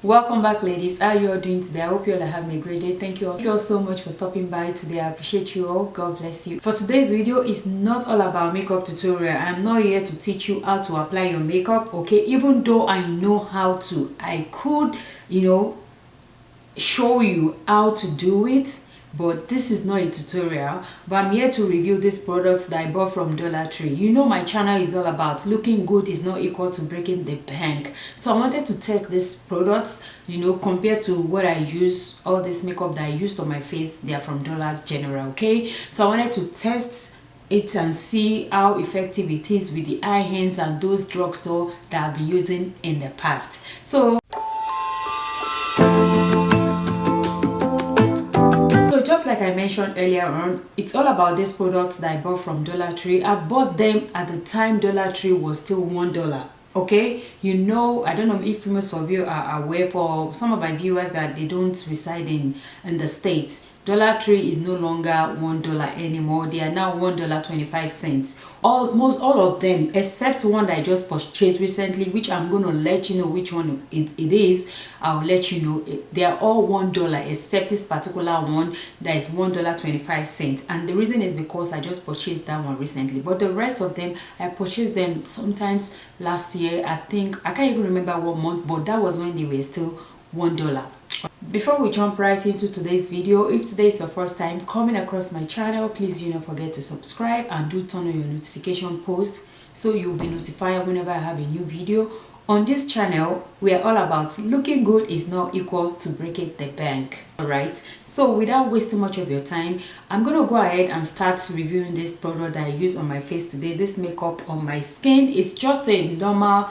Welcome back, ladies. How you all doing today? I hope you all are having a great day. Thank you all so much for stopping by today. I appreciate you all. God bless you. For today's video, it's not all about makeup tutorial. I'm not here to teach you how to apply your makeup, okay? Even though I know how to, I could, show you how to do it, but this is not a tutorial. But I'm here to review these products that I bought from Dollar Tree. You know my channel is all about looking good is not equal to breaking the bank. So I wanted to test these products, compared to what I use. All this makeup that I used on my face, they are from Dollar General, okay? So I wanted to test it and see how effective it is with the eye hands and those drugstore that I've been using in the past. So just like I mentioned earlier on, it's all about these products that I bought from Dollar Tree. I bought them at the time Dollar Tree was still $1. Okay, I don't know if most of you are aware, for some of my viewers that they don't reside in the States, Dollar Tree is no longer $1 anymore. They are now $1.25. Almost all of them, except one that I just purchased recently, which I'm going to let you know which one it is. I'll let you know. They are all $1 except this particular one that is $1.25. And the reason is because I just purchased that one recently. But the rest of them, I purchased them sometimes last year. I think I can't even remember what month, but that was when they were still $1. Before we jump right into today's video, if today is your first time coming across my channel, please do not forget to subscribe and do turn on your notification post so you'll be notified whenever I have a new video. On this channel, we are all about looking good is not equal to breaking the bank. Alright, so without wasting much of your time, I'm gonna go ahead and start reviewing this product that I use on my face today. This makeup on my skin, it's just a normal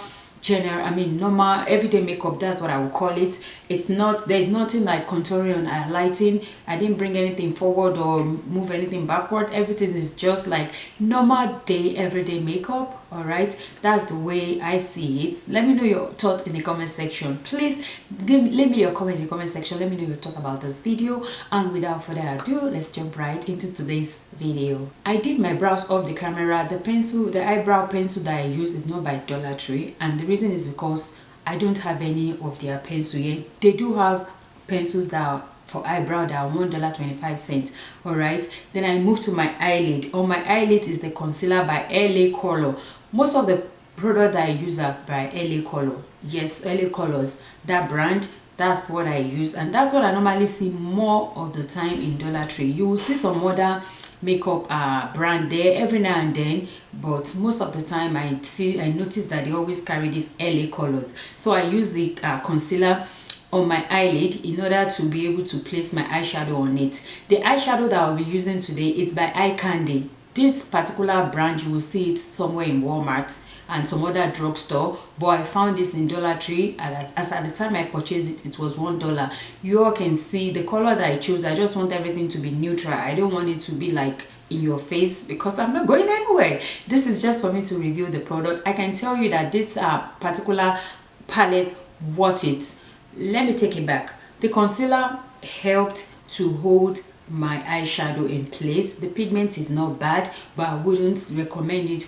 everyday makeup. That's what I would call it. There's nothing like contouring and highlighting. I didn't bring anything forward or move anything backward. Everything is just like normal day everyday makeup. All right, that's the way I see it. Let me know your thoughts in the comment section. Please leave me your comment in the comment section. Let me know your thought about this video, and without further ado, let's jump right into today's video. I did my brows off the camera. The eyebrow pencil that I use is not by Dollar Tree, and the reason is because I don't have any of their pencil yet. They do have pencils that are for eyebrow that are $1.25. all right, then I moved to my eyelid. On my eyelid is the concealer by LA Color. Most of the product that I use are by LA Color. Yes, LA Colors, that brand, that's what I use, and that's what I normally see more of the time in Dollar Tree. You will see some other makeup brand there every now and then, but most of the time I notice that they always carry these LA Colors. So I use the concealer on my eyelid in order to be able to place my eyeshadow on it. The eyeshadow that I'll be using today is by Eye Candy. This particular brand, you will see it somewhere in Walmart and some other drugstore, but I found this in Dollar Tree, as at the time I purchased it was $1. You all can see the color that I chose. I just want everything to be neutral. I don't want it to be like in your face because I'm not going anywhere. This is just for me to review the product. I can tell you that this particular palette worth it. Let me take it back. The concealer helped to hold my eyeshadow in place. The pigment is not bad, but I wouldn't recommend it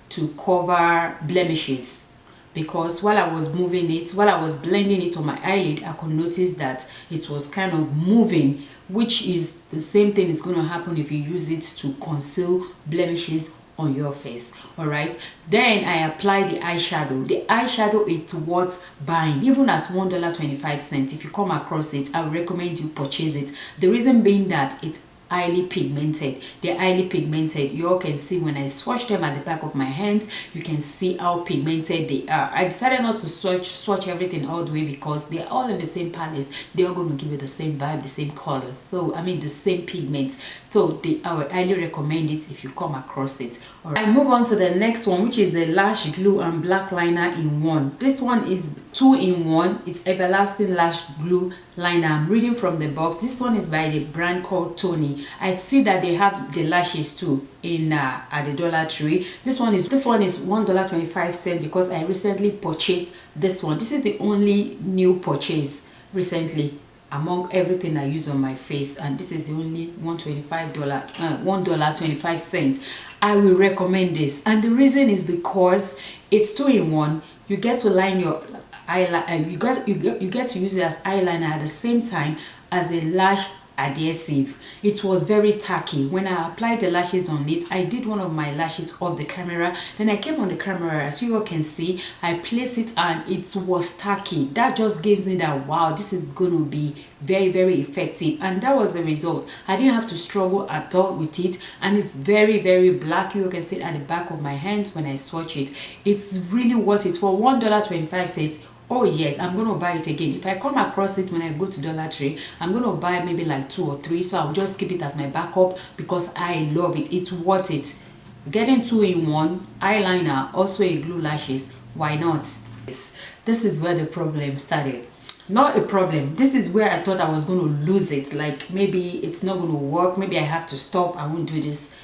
to cover blemishes, because while I was blending it on my eyelid, I could notice that it was kind of moving, which is the same thing is going to happen if you use it to conceal blemishes on your face. All right, then I apply the eyeshadow. The eyeshadow, it's worth buying, even at $1.25. If you come across it, I would recommend you purchase it. The reason being that it's highly pigmented. They're highly pigmented. You all can see when I swatch them at the back of my hands, you can see how pigmented they are. I decided not to swatch everything all the way because they're all in the same palette. They're all going to give you the same vibe, the same colors, so the same pigments. So I would highly recommend it if you come across it. All right, I move on to the next one, which is the lash glue and black liner in one. This one is 2-in-1. It's Everlasting Lash Glue Liner. I'm reading from the box. This one is by the brand called Tony. I see that they have the lashes too in at the Dollar Tree. This one is $1.25 because I recently purchased this one. This is the only new purchase recently among everything I use on my face, and this is the only $1.25. I will recommend this, and the reason is because it's 2-in-1. You get to line your eyeliner, you get to use it as eyeliner at the same time as a lash adhesive. It was very tacky. When I applied the lashes on it, I did one of my lashes off the camera, then I came on the camera, as you all can see, I placed it and it was tacky. That just gives me that, wow, this is going to be very effective, and that was the result. I didn't have to struggle at all with it, and it's very black. You can see it at the back of my hands when I swatch it. It's really worth it for $1.25. Oh yes, I'm gonna buy it again. If I come across it when I go to Dollar Tree, I'm gonna buy maybe like 2 or 3, so I'll just keep it as my backup because I love it. It's worth it. Getting 2-in-1 eyeliner, also a glue lashes, why not? This is where the problem started. Not a problem, this is where I thought I was going to lose it, like maybe it's not going to work, maybe I have to stop, I won't do this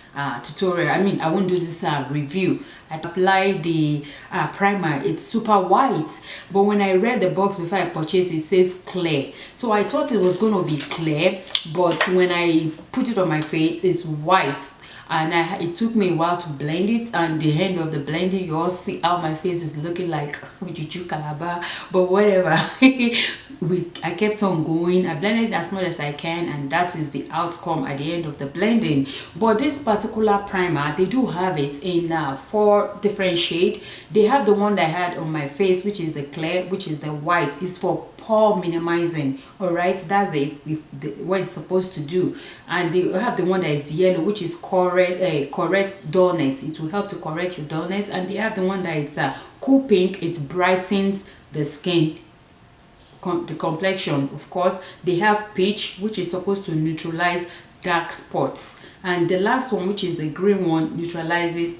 tutorial, I won't do this review. I applied the primer, it's super white, but when I read the box before I purchased, it says clear, so I thought it was going to be clear, but when I put it on my face, it's white. And it took me a while to blend it, and the end of the blending, you all see how my face is looking like Juju Calabar, but whatever. I kept on going. I blended as much as I can, and that is the outcome at the end of the blending. But this particular primer, they do have it in 4 different shades. They have the one that I had on my face, which is the clear, which is the white. It's for pore minimizing. All right, that's what it's supposed to do. And they have the one that is yellow, which is correct dullness. It will help to correct your dullness. And they have the one that is cool pink. It brightens the skin, the complexion. Of course, they have peach, which is supposed to neutralize dark spots, and the last one, which is the green one, neutralizes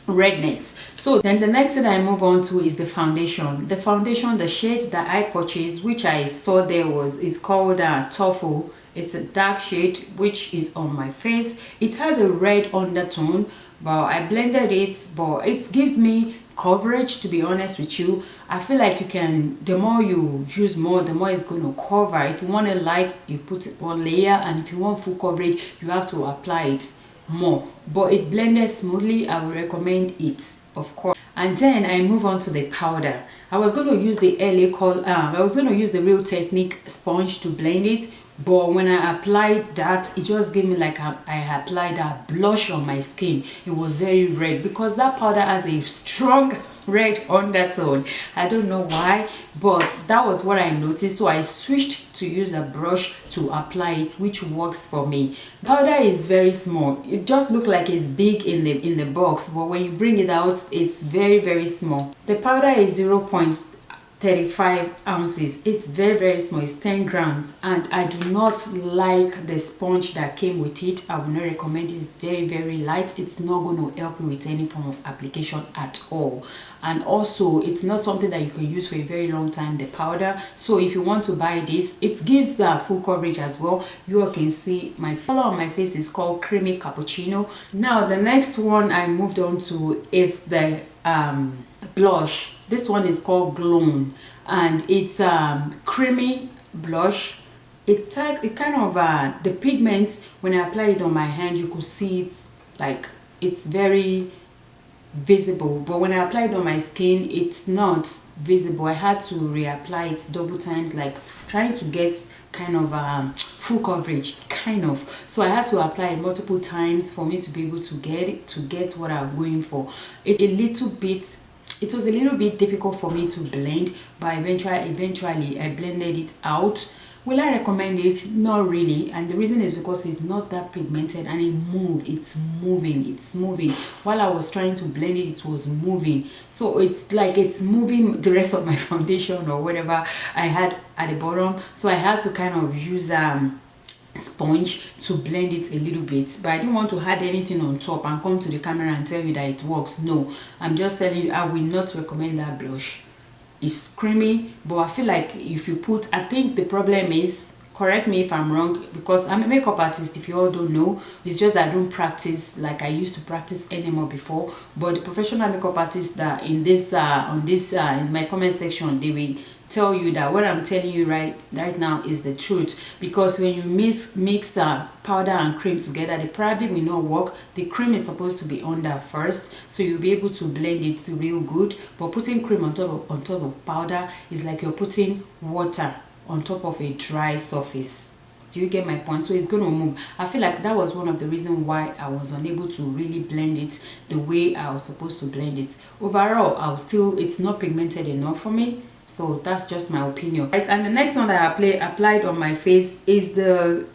redness. So then the next thing I move on to is the foundation. The shade that I purchased, which I saw there, it's called Tofu. It's a dark shade which is on my face. It has a red undertone, but I blended it, but it gives me coverage. To be honest with you, I feel like you can, the more you use more, the more it's going to cover. If you want a light, you put it one layer, and if you want full coverage, you have to apply it more, but it blended smoothly. I would recommend it, of course. And then I move on to the powder. I was going to use the I was going to use the Real Technique sponge to blend it, but when I applied that, it just gave me like I applied a blush on my skin. It was very red because that powder has a strong red undertone. I don't know why, but that was what I noticed, so I switched to use a brush to apply it, which works for me. Powder is very small. It just looks like it's big in the box, but when you bring it out, it's very small. The powder is 0.35 ounces. It's very small. It's 10 grams, and I do not like the sponge that came with it. I would not recommend it. It's very light. It's not going to help you with any form of application at all, and also it's not something that you can use for a very long time, the powder. So if you want to buy this, it gives full coverage as well. You all can see my color on my face is called Creamy Cappuccino. Now the next one I moved on to is the blush. This one is called Glow, and it's creamy blush. It kind of the pigments, when I apply it on my hand, you could see it, like it's very visible, but when I apply it on my skin, it's not visible. I had to reapply it double times, like trying to get kind of full coverage, kind of. So I had to apply it multiple times for me to be able to get what I'm going for. It was a little bit difficult for me to blend, but eventually I blended it out. Will I recommend it? Not really, and the reason is because it's not that pigmented, and it's moving. While I was trying to blend it, it was moving, so it's like it's moving the rest of my foundation or whatever I had at the bottom. So I had to kind of use sponge to blend it a little bit, but I didn't want to add anything on top and come to the camera and tell you that it works. No, I'm just telling you, I will not recommend that blush. It's creamy, but I feel like if you put, I think the problem is, correct me if I'm wrong, because I'm a makeup artist, if you all don't know, it's just that I don't practice like I used to practice anymore before. But the professional makeup artists that in my comment section, they will tell you that what I'm telling you right now is the truth, because when you mix powder and cream together, they probably will not work. The cream is supposed to be under first, so you'll be able to blend it real good. But putting cream on top of powder is like you're putting water on top of a dry surface. Do you get my point? So it's going to move. I feel like that was one of the reasons why I was unable to really blend it the way I was supposed to blend it. Overall, it's not pigmented enough for me. So that's just my opinion. Right, and the next one that I applied on my face is the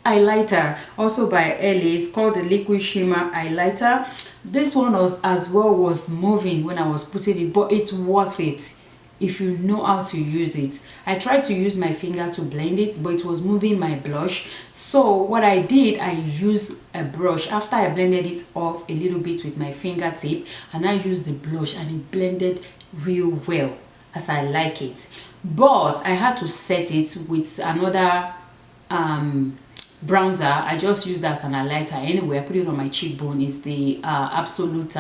highlighter, also by LA. It's called the Liquid Shimmer Highlighter. This one was moving when I was putting it, but it's worth it if you know how to use it. I tried to use my finger to blend it, but it was moving my blush. So what I did, I used a brush after I blended it off a little bit with my fingertip, and I used the blush, and it blended real well as I like it. But I had to set it with another bronzer. I just used that as an highlighter anyway. I put it on my cheekbone. It's the Absolute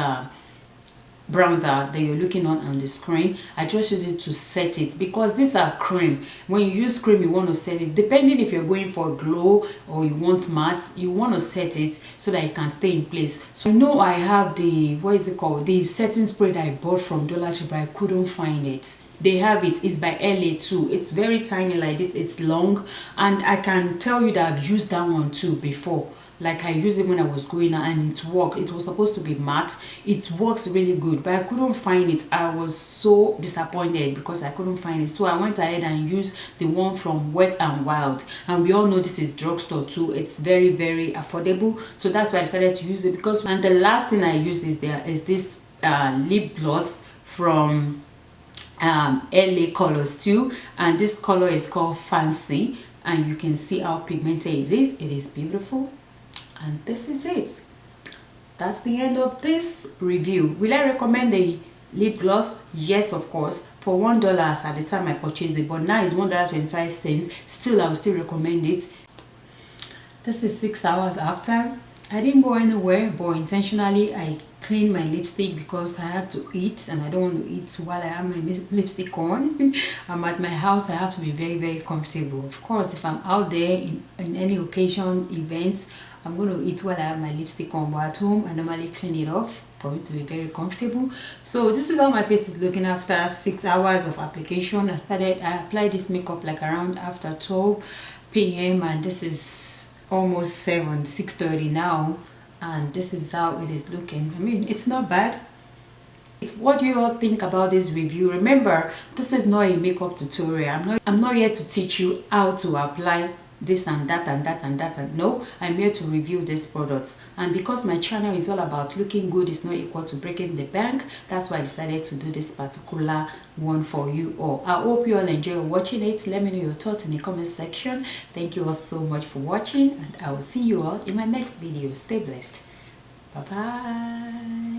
bronzer that you're looking on the screen. I just use it to set it, because these are cream. When you use cream, you want to set it, depending if you're going for glow or you want matte, you want to set it so that it can stay in place. So I know I have the, what is it called, the setting spray that I bought from Dollar Tree, but I couldn't find it. They have it. It's by LA too. It's very tiny like this. It's long, and I can tell you that I've used that one too before. Like I used it when I was going out, and it worked. It was supposed to be matte. It works really good, but I couldn't find it. I was so disappointed because I couldn't find it. So I went ahead and used the one from Wet n Wild, and we all know this is drugstore too. It's very, very affordable. So that's why I decided to use it. Because, and the last thing I used is this lip gloss from LA Colors too, and this color is called Fancy, and you can see how pigmented it is. It is beautiful. And this is it. That's the end of this review. Will I recommend the lip gloss? Yes, of course. For $1 at the time I purchased it, but now it's $1.25. Still, I will still recommend it. This is 6 hours after. I didn't go anywhere, but intentionally I cleaned my lipstick because I have to eat, and I don't want to eat while I have my lipstick on. I'm at my house. I have to be very, very comfortable. Of course, if I'm out there in any occasion, events, I'm going to eat while I have my lipstick on. But at home, I normally clean it off for me to be very comfortable. So this is how my face is looking after 6 hours of application. I applied this makeup like around after 12 p.m. and this is almost 6:30 now, and this is how it is looking. I mean, it's not bad. What do you all think about this review? Remember, this is not a makeup tutorial. I'm not here to teach you how to apply this and that and that and that, and no, I'm here to review these products. And because my channel is all about looking good, it's not equal to breaking the bank, that's why I decided to do this particular one for you all. I hope you all enjoy watching it. Let me know your thoughts in the comment section. Thank you all so much for watching, and I will see you all in my next video. Stay blessed. Bye bye.